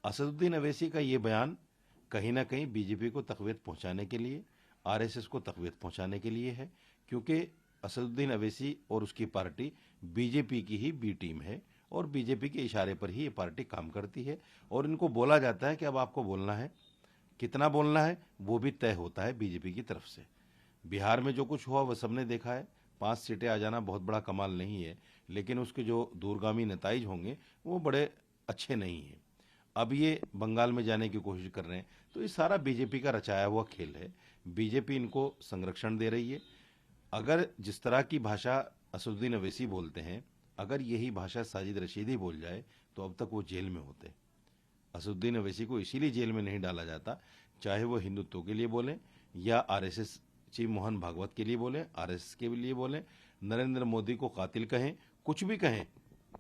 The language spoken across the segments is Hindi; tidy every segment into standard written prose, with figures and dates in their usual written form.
असदुद्दीन अवैसी का ये बयान कहीं ना कहीं बीजेपी को तक़वियत पहुंचाने के लिए, आरएसएस को तक़वियत पहुंचाने के लिए है, क्योंकि असदुद्दीन अवैसी और उसकी पार्टी बीजेपी की ही बी टीम है और बीजेपी के इशारे पर ही ये पार्टी काम करती है। और इनको बोला जाता है कि अब आपको बोलना है, कितना बोलना है वो भी तय होता है बीजेपी की तरफ से। बिहार में जो कुछ हुआ वह सबने देखा है। 5 सीटें आ जाना बहुत बड़ा कमाल नहीं है, लेकिन उसके जो दूरगामी नताइज होंगे वो बड़े अच्छे नहीं हैं। अब ये बंगाल में जाने की कोशिश कर रहे हैं, तो ये सारा बीजेपी का रचाया हुआ खेल है। बीजेपी इनको संरक्षण दे रही है। अगर जिस तरह की भाषा असदुद्दीन अवैसी बोलते हैं, अगर यही भाषा साजिद रशीदी बोल जाए तो अब तक वो जेल में होते। असदुद्दीन अवैसी को इसीलिए जेल में नहीं डाला जाता, चाहे वो हिंदुत्व के लिए बोले या आरएसएस चीफ मोहन भागवत के लिए बोले, आरएसएस के लिए बोले, नरेंद्र मोदी को कातिल कहें, कुछ भी कहें,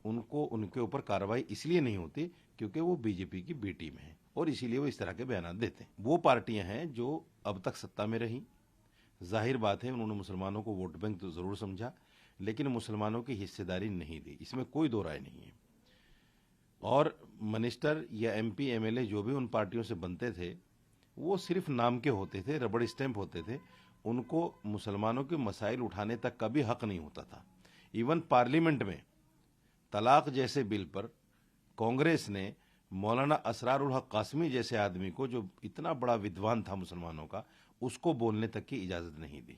उनको उनके ऊपर कार्रवाई इसलिए नहीं होती क्योंकि वो बीजेपी की बी टीम है और इसीलिए वो इस तरह के बयान देते हैं। वो पार्टियां हैं जो अब तक सत्ता में रही। जाहिर बात है उन्होंने मुसलमानों को वोट बैंक तो जरूर समझा, लेकिन मुसलमानों की हिस्सेदारी नहीं दी, इसमें कोई दो राय नहीं है। और मिनिस्टर या एमपी एमएलए जो भी उन पार्टियों से बनते थे वो सिर्फ नाम के होते थे, रबड़ स्टैंप होते थे। उनको मुसलमानों के मसाइल उठाने तक का भी हक नहीं होता था। इवन पार्लियामेंट में तलाक जैसे बिल पर कांग्रेस ने मौलाना असरारुल हक कासमी जैसे आदमी को, जो इतना बड़ा विद्वान था मुसलमानों का, उसको बोलने तक की इजाजत नहीं दी।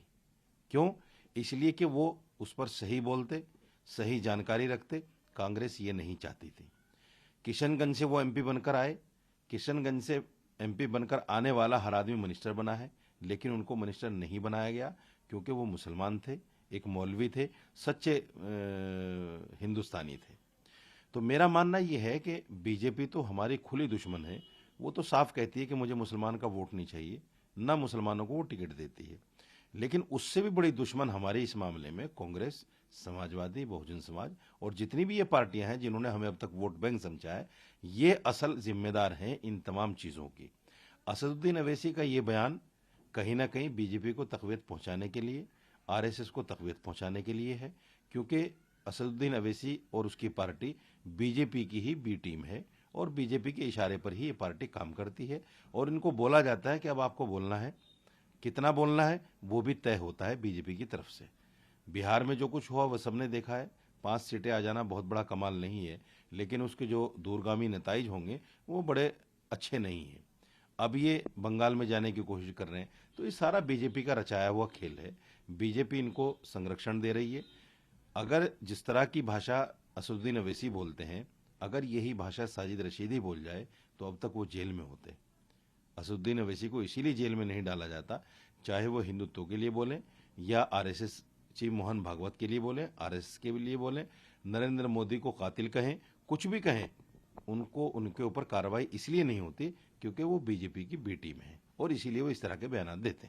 क्यों? इसलिए कि वो उस पर सही बोलते, सही जानकारी रखते। कांग्रेस ये नहीं चाहती थी। किशनगंज से वो एमपी बनकर आए, किशनगंज से एमपी बनकर आने वाला हर आदमी मिनिस्टर बना है, लेकिन उनको मिनिस्टर नहीं बनाया गया क्योंकि वो मुसलमान थे, एक मौलवी थे, सच्चे हिंदुस्तानी थे। तो मेरा मानना यह है कि बीजेपी तो हमारी खुली दुश्मन है। वो तो साफ कहती है कि मुझे मुसलमान का वोट नहीं चाहिए, ना मुसलमानों को वो टिकट देती है। लेकिन उससे भी बड़ी दुश्मन हमारी इस मामले में कांग्रेस, समाजवादी, बहुजन समाज और जितनी भी ये पार्टियां हैं जिन्होंने हमें अब तक वोट बैंक समझा है, ये असल जिम्मेदार हैं इन तमाम चीज़ों की। असदुद्दीन अवैसी का ये बयान कहीं ना कहीं बीजेपी को तक़वियत पहुंचाने के लिए, आरएसएस को तक़वियत पहुंचाने के लिए है, क्योंकि असदुद्दीन अवैसी और उसकी पार्टी बीजेपी की ही बी टीम है और बीजेपी के इशारे पर ही ये पार्टी काम करती है। और इनको बोला जाता है कि अब आपको बोलना है, कितना बोलना है वो भी तय होता है बीजेपी की तरफ से। बिहार में जो कुछ हुआ वह सबने देखा है। 5 सीटें आ जाना बहुत बड़ा कमाल नहीं है, लेकिन उसके जो दूरगामी नताइज होंगे वो बड़े अच्छे नहीं हैं। अब ये बंगाल में जाने की कोशिश कर रहे हैं, तो ये सारा बीजेपी का रचाया हुआ खेल है। बीजेपी इनको संरक्षण दे रही है। अगर जिस तरह की भाषा असदुद्दीन अवैसी बोलते हैं, अगर यही भाषा साजिद रशीदी बोल जाए तो अब तक वो जेल में होते। असदुद्दीन अवैसी को इसीलिए जेल में नहीं डाला जाता, चाहे वो हिंदुत्व के लिए बोले या आरएसएस चीफ मोहन भागवत के लिए बोले, आरएसएस के लिए बोले, नरेंद्र मोदी को कातिल कहें, कुछ भी कहें, उनको उनके ऊपर कार्रवाई इसलिए नहीं होती क्योंकि वो बीजेपी की बी टीम है और इसीलिए वो इस तरह के बयान देते हैं।